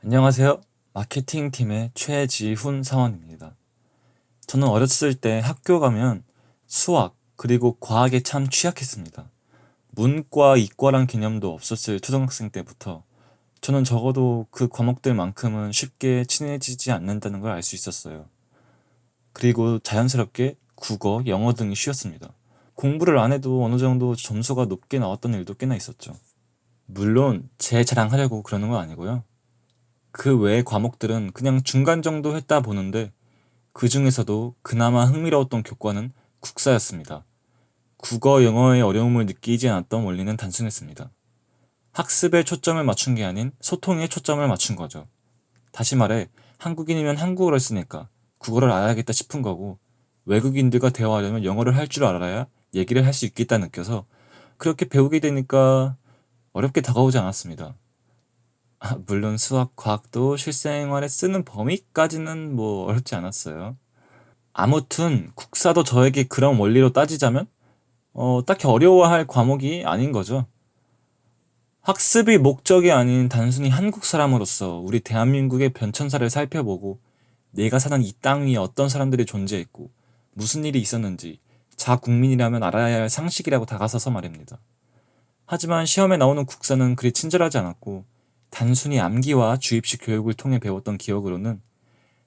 안녕하세요. 마케팅팀의 최지훈 사원입니다. 저는 어렸을 때 학교 가면 수학 그리고 과학에 참 취약했습니다. 문과, 이과란 개념도 없었을 초등학생 때부터 저는 적어도 그 과목들만큼은 쉽게 친해지지 않는다는 걸 알 수 있었어요. 그리고 자연스럽게 국어, 영어 등이 쉬웠습니다. 공부를 안 해도 어느 정도 점수가 높게 나왔던 일도 꽤나 있었죠. 물론 제 자랑하려고 그러는 건 아니고요. 그 외의 과목들은 그냥 중간 정도 했다 보는데 그 중에서도 그나마 흥미로웠던 교과는 국사였습니다. 국어, 영어의 어려움을 느끼지 않았던 원리는 단순했습니다. 학습에 초점을 맞춘 게 아닌 소통에 초점을 맞춘 거죠. 다시 말해 한국인이면 한국어를 쓰니까 국어를 알아야겠다 싶은 거고 외국인들과 대화하려면 영어를 할 줄 알아야 얘기를 할 수 있겠다 느껴서 그렇게 배우게 되니까 어렵게 다가오지 않았습니다. 물론 수학, 과학도 실생활에 쓰는 범위까지는 뭐 어렵지 않았어요. 아무튼 국사도 저에게 그런 원리로 따지자면 딱히 어려워할 과목이 아닌 거죠. 학습이 목적이 아닌 단순히 한국 사람으로서 우리 대한민국의 변천사를 살펴보고 내가 사는 이 땅 위에 어떤 사람들이 존재했고 무슨 일이 있었는지 자국민이라면 알아야 할 상식이라고 다가서서 말입니다. 하지만 시험에 나오는 국사는 그리 친절하지 않았고 단순히 암기와 주입식 교육을 통해 배웠던 기억으로는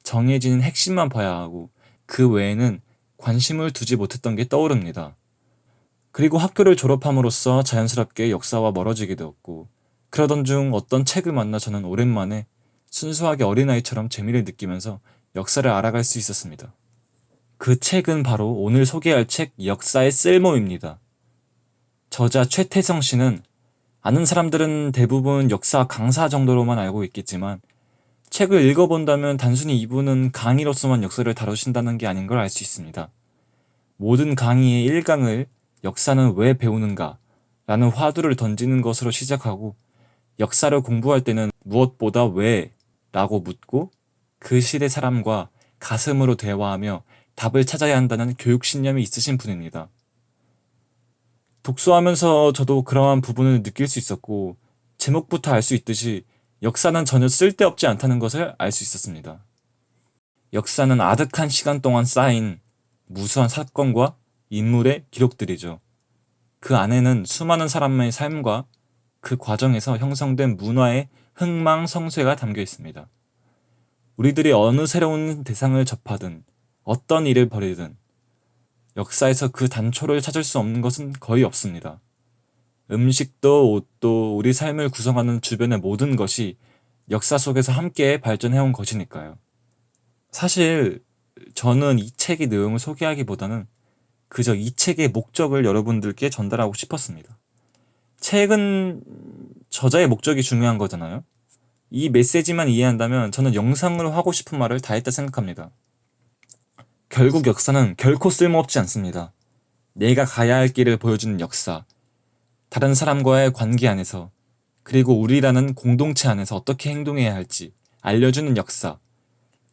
정해진 핵심만 봐야 하고 그 외에는 관심을 두지 못했던 게 떠오릅니다. 그리고 학교를 졸업함으로써 자연스럽게 역사와 멀어지게 되었고 그러던 중 어떤 책을 만나 저는 오랜만에 순수하게 어린아이처럼 재미를 느끼면서 역사를 알아갈 수 있었습니다. 그 책은 바로 오늘 소개할 책 역사의 쓸모입니다. 저자 최태성 씨는 아는 사람들은 대부분 역사 강사 정도로만 알고 있겠지만 책을 읽어본다면 단순히 이분은 강의로서만 역사를 다루신다는 게 아닌 걸 알 수 있습니다. 모든 강의의 1강을 역사는 왜 배우는가? 라는 화두를 던지는 것으로 시작하고 역사를 공부할 때는 무엇보다 왜? 라고 묻고 그 시대 사람과 가슴으로 대화하며 답을 찾아야 한다는 교육신념이 있으신 분입니다. 독서하면서 저도 그러한 부분을 느낄 수 있었고 제목부터 알 수 있듯이 역사는 전혀 쓸데없지 않다는 것을 알 수 있었습니다. 역사는 아득한 시간 동안 쌓인 무수한 사건과 인물의 기록들이죠. 그 안에는 수많은 사람의 삶과 그 과정에서 형성된 문화의 흥망성쇠가 담겨 있습니다. 우리들이 어느 새로운 대상을 접하든 어떤 일을 벌이든 역사에서 그 단초를 찾을 수 없는 것은 거의 없습니다. 음식도 옷도 우리 삶을 구성하는 주변의 모든 것이 역사 속에서 함께 발전해온 것이니까요. 사실 저는 이 책의 내용을 소개하기보다는 그저 이 책의 목적을 여러분들께 전달하고 싶었습니다. 책은 저자의 목적이 중요한 거잖아요. 이 메시지만 이해한다면 저는 영상으로 하고 싶은 말을 다 했다 생각합니다. 결국 역사는 결코 쓸모없지 않습니다. 내가 가야 할 길을 보여주는 역사, 다른 사람과의 관계 안에서, 그리고 우리라는 공동체 안에서 어떻게 행동해야 할지 알려주는 역사.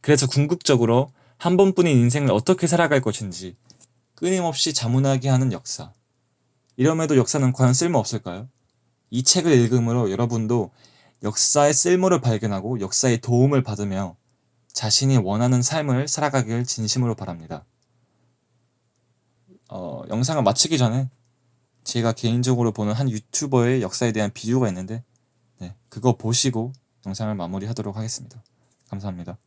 그래서 궁극적으로 한 번뿐인 인생을 어떻게 살아갈 것인지 끊임없이 자문하게 하는 역사. 이럼에도 역사는 과연 쓸모없을까요? 이 책을 읽음으로 여러분도 역사의 쓸모를 발견하고 역사의 도움을 받으며 자신이 원하는 삶을 살아가길 진심으로 바랍니다. 영상을 마치기 전에 제가 개인적으로 보는 한 유튜버의 역사에 대한 비유가 있는데 그거 보시고 영상을 마무리하도록 하겠습니다. 감사합니다.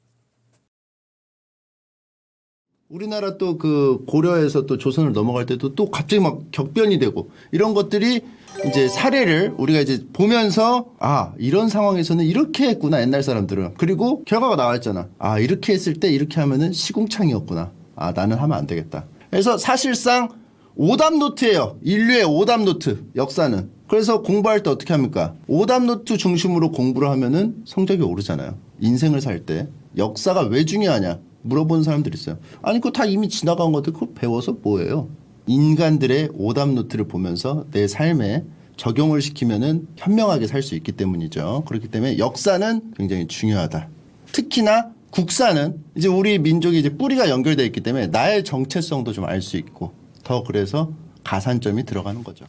우리나라 또 그 고려에서 또 조선을 넘어갈 때도 또 갑자기 막 격변이 되고 이런 것들이 이제 사례를 우리가 이제 보면서 아 이런 상황에서는 이렇게 했구나 옛날 사람들은. 그리고 결과가 나왔잖아. 아 이렇게 했을 때 이렇게 하면은 시궁창이었구나. 아 나는 하면 안 되겠다. 그래서 사실상 오답노트예요. 인류의 오답노트 역사는. 그래서 공부할 때 어떻게 합니까? 오답노트 중심으로 공부를 하면은 성적이 오르잖아요. 인생을 살 때 역사가 왜 중요하냐 물어보는 사람들이 있어요. 아니 그거 다 이미 지나간 것들 그거 배워서 뭐예요? 인간들의 오답노트를 보면서 내 삶에 적용을 시키면은 현명하게 살 수 있기 때문이죠. 그렇기 때문에 역사는 굉장히 중요하다. 특히나 국사는 이제 우리 민족이 이제 뿌리가 연결되어 있기 때문에 나의 정체성도 좀 알 수 있고 더 그래서 가산점이 들어가는 거죠.